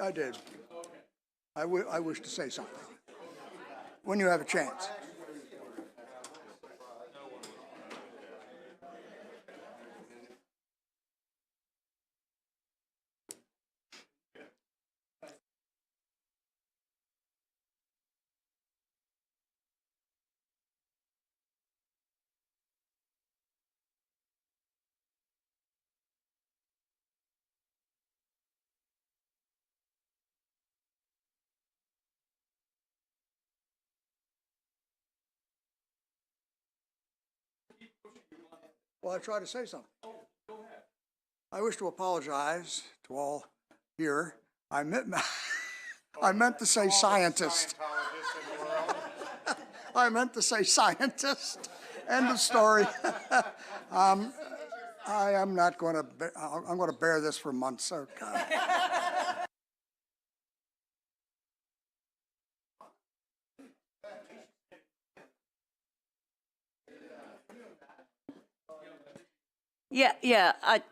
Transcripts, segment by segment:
I did. I wish to say something. When you have a chance. Well, I try to say something. I wish to apologize to all here. I meant to say scientist. I meant to say scientist. End of story. I am not going to. I'm going to bear this for months. So.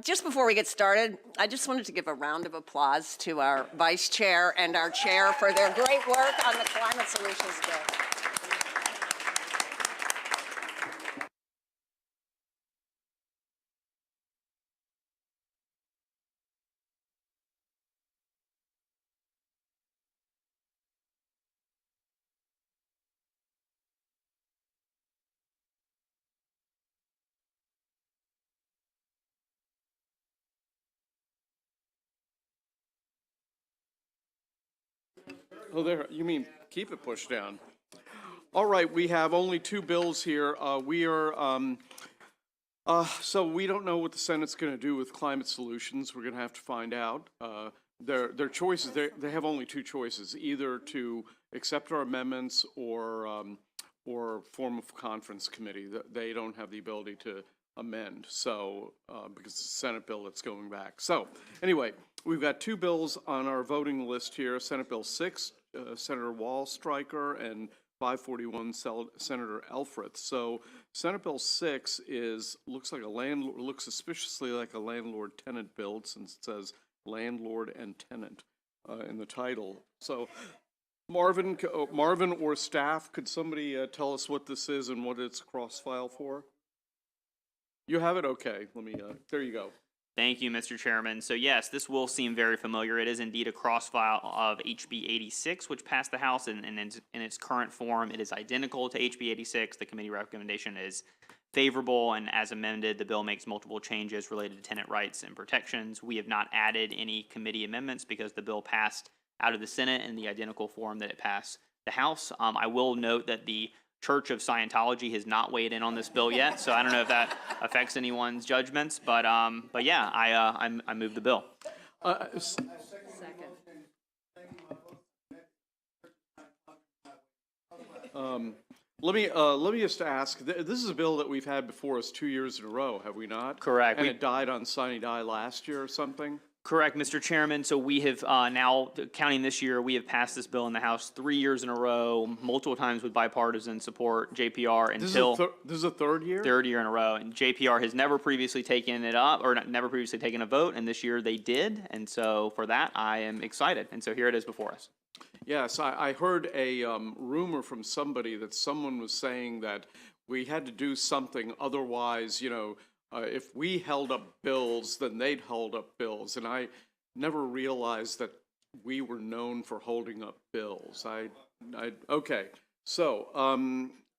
Just before we get started, I just wanted to give a round of applause to our vice chair and our chair for their great work on the Climate Solutions Bill. Oh, there, you mean keep it pushed down. All right, we have only two bills here. So we don't know what the Senate's going to do with climate solutions. We're going to have to find out. Their choices, they have only two choices, either to accept our amendments or form a conference committee. They don't have the ability to amend, so because it's a Senate bill that's going back. So anyway, we've got two bills on our voting list here. Senate Bill 6, Senator Wallstreicher, and 541, Senator Elfreth. So Senate Bill 6 looks suspiciously like a landlord-tenant bill, since it says landlord and tenant in the title. So Marvin or staff, could somebody tell us what this is and what it's cross-file for? You have it? Okay, let me, there you go. Thank you, Mr. Chairman. So yes, this will seem very familiar. It is indeed a cross-file of HB 86, which passed the House, and in its current form, it is identical to HB 86. The committee recommendation is favorable, and as amended, the bill makes multiple changes related to tenant rights and protections. We have not added any committee amendments because the bill passed out of the Senate in the identical form that it passed the House. I will note that the Church of Scientology has not weighed in on this bill yet, so I don't know if that affects anyone's judgments, but yeah, I move the bill. Second. Let me just ask. This is a bill that we've had before us 2 years in a row, have we not? Correct. And it died on Sine Die last year or something? Correct, Mr. Chairman. So we have now, counting this year, we have passed this bill in the House 3 years in a row, multiple times with bipartisan support, JPR, until... This is a third year? Third year in a row. And JPR has never previously taken it up, or never previously taken a vote, and this year they did. And so for that, I am excited. And so here it is before us. Yes, I heard a rumor from somebody that someone was saying that we had to do something, otherwise, if we held up bills, then they'd hold up bills. And I never realized that we were known for holding up bills. Okay, so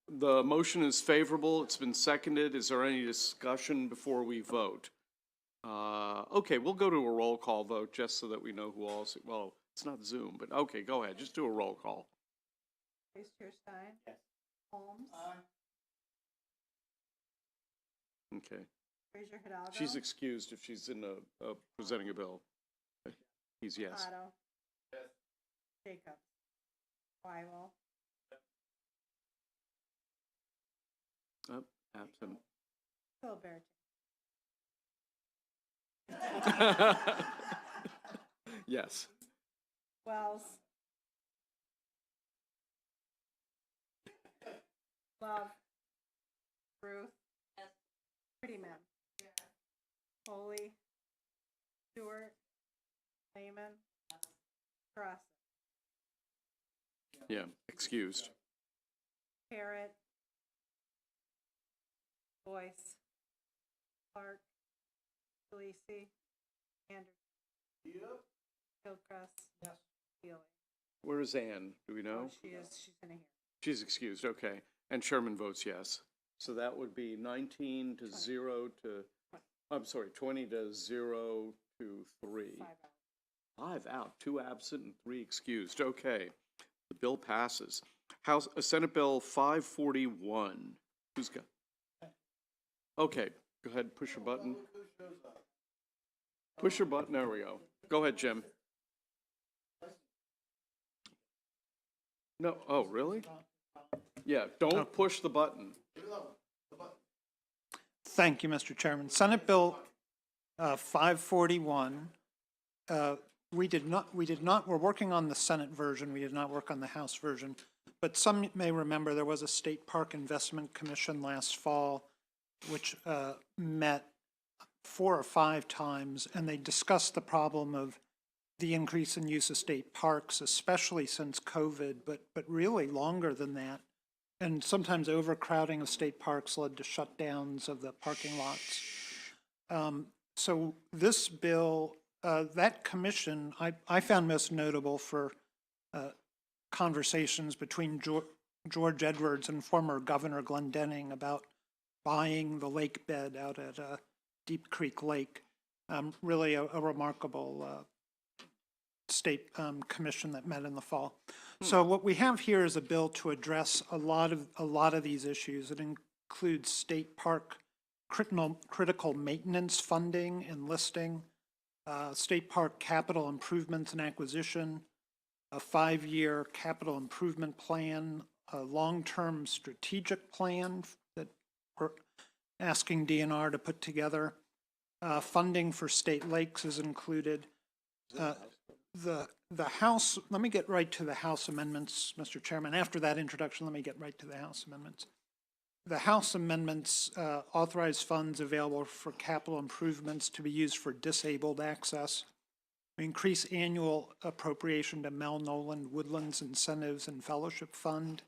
the motion is favorable. It's been seconded. Is there any discussion before we vote? Okay, we'll go to a roll call vote just so that we know who all, well, it's not Zoom, but okay, go ahead. Just do a roll call. Vice Chair Stein? Yes. Holmes? Okay. Fraser Hidalgo? She's excused if she's in presenting a bill. He's yes. Otto? Yes. Jacobs? Weigel? Absent. Filbert? Yes. Wells? Love? Ruth? Yes. Prettyman? Yes. Foley? Stewart? Lehman. Cross. Yeah, excused. Parrot. Boyce. Clark. Delisi. Anderson. Yep. Hillcrest. Yes. Healy. Where is Ann? Do we know? She is, she's in here. She's excused, okay. And Chairman votes yes. So that would be 19 to 0 to, I'm sorry, 20 to 0 to 3. 5 out, 2 absent and 3 excused. Okay, the bill passes. House, Senate Bill 541. Who's got? Okay, go ahead, push your button. Push your button, there we go. Go ahead, Jim. No, oh, really? Yeah, don't push the button. Thank you, Mr. Chairman. Senate Bill 541, we're working on the Senate version, we did not work on the House version, but some may remember there was a State Park Investment Commission last fall, which met 4 or 5 times, and they discussed the problem of the increase in use of state parks, especially since COVID, but really longer than that. And sometimes overcrowding of state parks led to shutdowns of the parking lots. So this bill, that commission, I found most notable for conversations between George Edwards and former Governor Glendenning about buying the lake bed out at Deep Creek Lake. Really a remarkable state commission that met in the fall. So what we have here is a bill to address a lot of these issues. It includes state park critical maintenance funding and listing, state park capital improvements and acquisition, a 5-year capital improvement plan, a long-term strategic plan that we're asking DNR to put together. Funding for state lakes is included. The House, let me get right to the House amendments, Mr. Chairman. After that introduction, let me get right to the House amendments. The House amendments authorize funds available for capital improvements to be used for disabled access. We increase annual appropriation to Mel Nolan Woodlands Incentives and Fellowship Fund.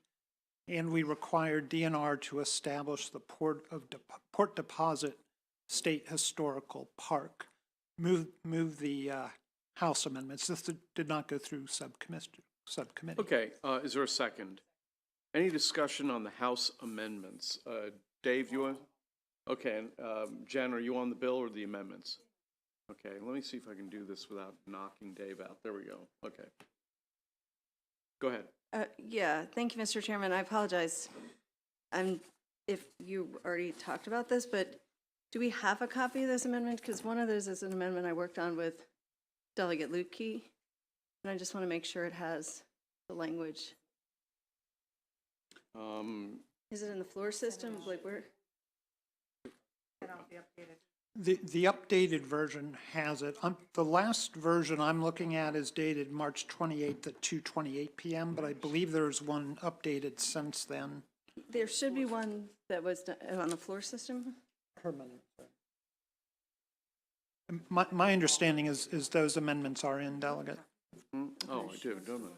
And we require DNR to establish the Port Deposit State Historical Park. Move the House amendments. This did not go through subcommittee. Okay, is there a second? Any discussion on the House amendments? Dave, you want? Okay, and Jen, are you on the bill or the amendments? Okay, let me see if I can do this without knocking Dave out. There we go. Okay. Go ahead. Yeah, thank you, Mr. Chairman. I apologize if you already talked about this, but do we have a copy of this amendment? Because one of those is an amendment I worked on with Delegate Lutke, and I just want to make sure it has the language. Is it in the floor system? Like where? The updated version has it. The last version I'm looking at is dated March 28th at 2:28 p.m., but I believe there's one updated since then. There should be one that was on the floor system. Permanent. My understanding is those amendments are in, Delegate. Oh, I do, don't I?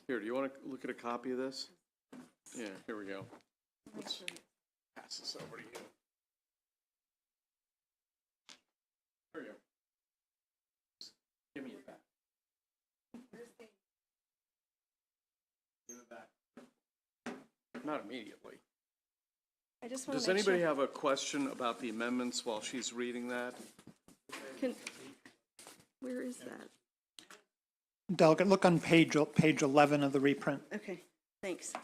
Here, do you want to look at a copy of this? Yeah, here we go. Let's pass this over to you. Here you go. Give me it back. Give it back. Not immediately. I just want Does to make anybody sure. have a question about the amendments while she's reading that? Where is that? Delegate, look on page 11 of the reprint. Okay, thanks.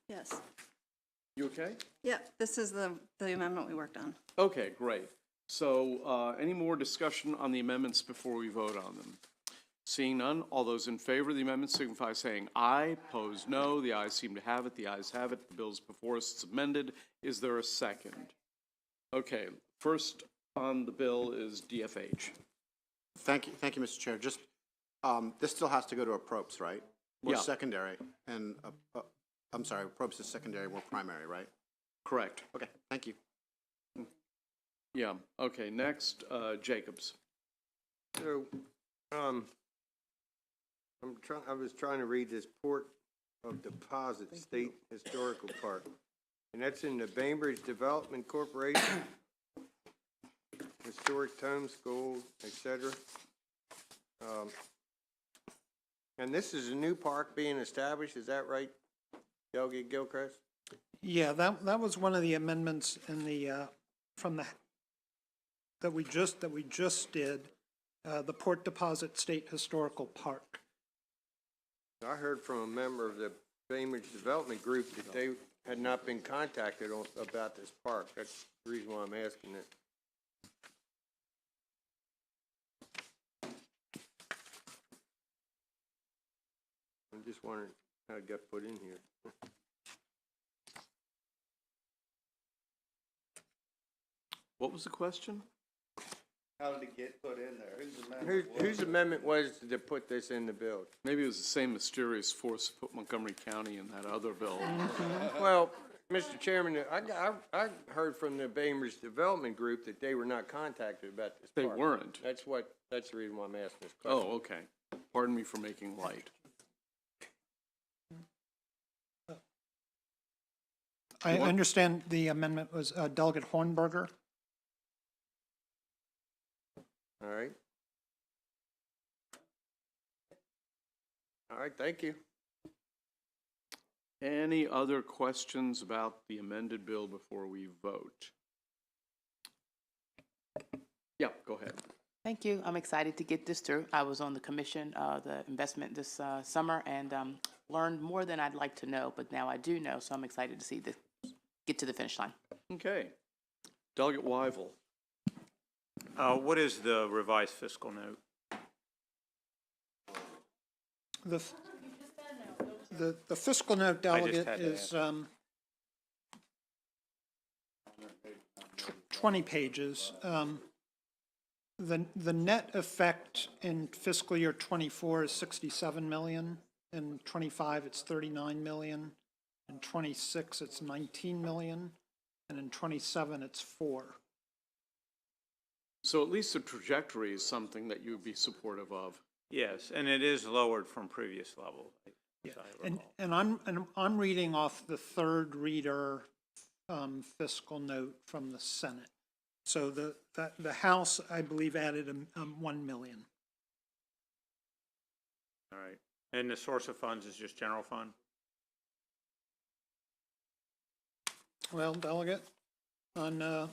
Yes. You okay? Yeah, this is the amendment we worked on. Okay, great. So, any more discussion on the amendments before we vote on them? Seeing none, all those in favor of the amendment signify by saying aye. Opposed, no. The ayes seem to have it. The ayes have it. The bill is before us. It's amended. Is there a second? Okay, first on the bill is DFH. Thank you, Mr. Chair. Just, this still has to go to a probes, right? We're Yeah. secondary, and, I'm sorry, probes is secondary, we're primary, right? Correct. Okay, thank you. Yeah, okay, next, Jacobs. So, I was trying to read this Port of Deposit State Historical Park, and that's in the Bainbridge Development Corporation, Historic Tome School, etc. And this is a new park being established, is that right, Delegate Gilchrist? Yeah, that was one of the amendments in the, from the, that we just did, the Port Deposit State Historical Park. I heard from a member of the Bainbridge Development Group that they had not been contacted about this park. That's the reason why I'm asking it. I'm just wondering how it got put in here. What was the question? How did it get put in there? Whose amendment was Whose it? amendment was to put this in the bill? Maybe it was the same mysterious force that put Montgomery County in that other bill. Well, Mr. Chairman, I heard from the Bainbridge Development Group that they were not contacted about this They park. weren't. That's the reason why I'm asking this question. Oh, okay. Pardon me for making light. I understand the amendment was Delegate Hornberger. All right. All right, thank you. Any other questions about the amended bill before we vote? Yeah, go ahead. Thank you. I'm excited to get this through. I was on the commission, the investment this summer, and learned more than I'd like to know, but now I do know, so I'm excited to see this get to the finish line. Okay. Delegate Wyval. What is the revised fiscal note? The fiscal note, Delegate, had to is 20 pages. The net effect in fiscal year '24 is 67 million. In '25, it's 39 million. In '26, it's 19 million. And in '27, it's 4. So at least the trajectory is something that you would be supportive of. Yes, and it is lowered from previous level. as I And, recall. and I'm reading off the third reader fiscal note from the Senate. So the House, I believe, added 1 million. All right. And the source of funds is just general fund? Well, Delegate, on,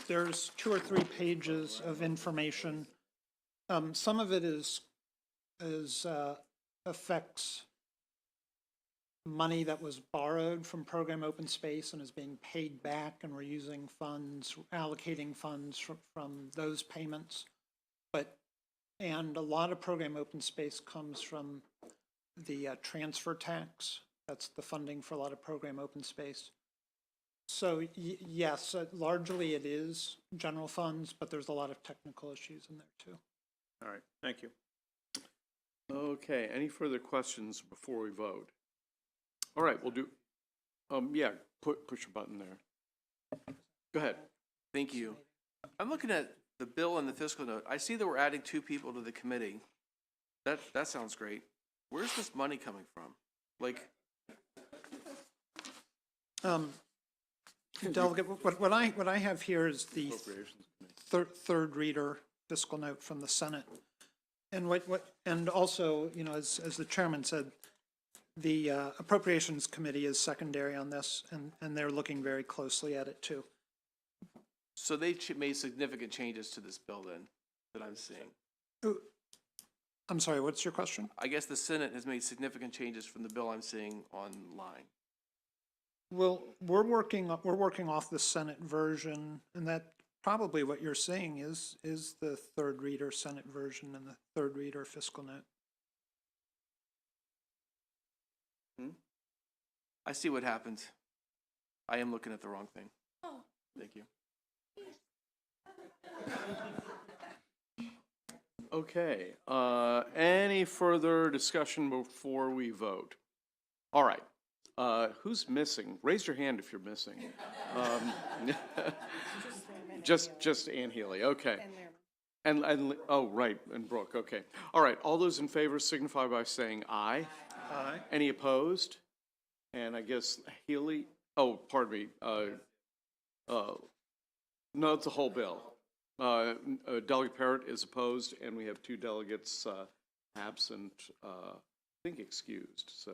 there's 2 or 3 pages of information. Some of it affects money that was borrowed from program open space and is being paid back, and we're using funds, allocating funds from those payments. And a lot of program open space comes from the transfer tax. That's the funding for a lot of program open space. So yes, largely it is general funds, but there's a lot of technical issues in there too. All right, thank you. Okay, any further questions before we vote? All right, we'll do, yeah, push a button there. Go ahead. Thank you. I'm looking at the bill and the fiscal note. I see that we're adding 2 people to the committee. That sounds great. Where's this money coming from? Like, Delegate, what I have here is the third reader fiscal note from the Senate. And and also, you know, as the chairman said, the Appropriations Committee is secondary on this, and they're looking very closely at it too. so they made significant changes to this bill then, that I'm seeing. I'm sorry, what's your question? I guess the Senate has made significant changes from the bill I'm seeing online. Well, we're working off the Senate version, and that probably what you're seeing is the third reader Senate version and the third reader fiscal note. I see what happens. I am looking at the wrong thing. Thank you. Okay, any further discussion before we vote? All right, who's missing? Raise your hand if you're missing. Just Ann Healy, okay. Oh, right, and Brooke, okay. All right, all those in favor signify by saying aye. Aye. Any opposed? And I guess Healy, oh, pardon me, no, it's a whole bill. Delegate Parrott is opposed, and we have 2 delegates absent, I think excused, so.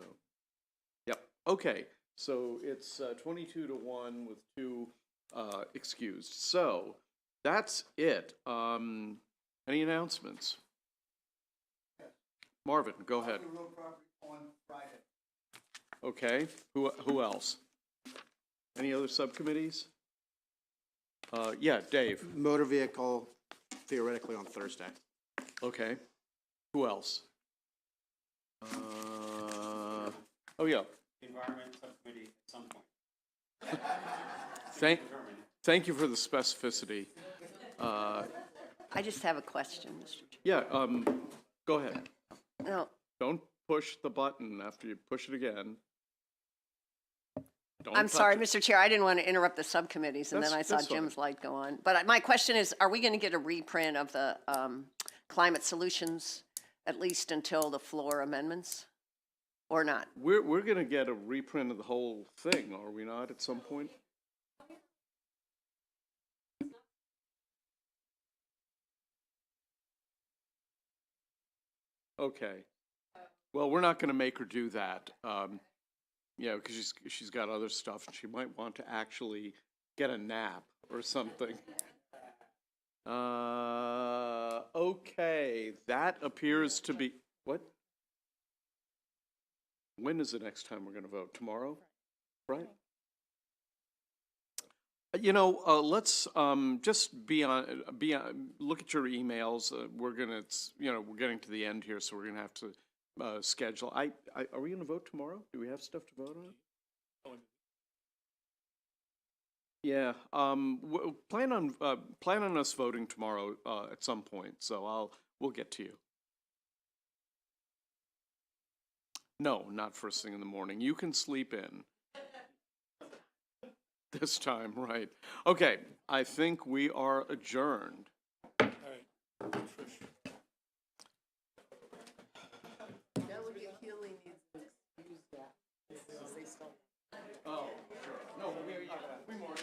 Yep, okay, so it's 22 to 1 with 2 excused. So, that's it. Any announcements? Marvin, go ahead. Okay, who else? Any other subcommittees? Yeah, Dave. Motor vehicle theoretically on Thursday. Okay. Who else? Oh, yeah. Environment subcommittee at some point. Thank you for the specificity. I just have a question, Mr. Chair. Yeah, go ahead. No, Don't push the button after you push it again. Don't I'm touch sorry, it. Mr. Chair, I didn't want to interrupt the subcommittees, and then I saw That's fine. Jim's light go on. But my question is, are we going to get a reprint of the climate solutions, at least until the floor amendments, or not? We're going to get a reprint of the whole thing, are we not, at some point? Okay. Well, we're not going to make her do that. Yeah, because she's got other stuff, and she might want to actually get a nap or something. Okay, that appears to be, what? When is the next time we're going to vote? Tomorrow? Right? You know, let's just look at your emails. We're getting to the end here, so we're gonna have to schedule. Are we gonna vote tomorrow? Do we have stuff to vote on? Yeah. Plan on us voting tomorrow at some point. So we'll get to you. No, not first thing in the morning. You can sleep in. This time, right. Okay, I think we are adjourned. Oh, sure. No, we more.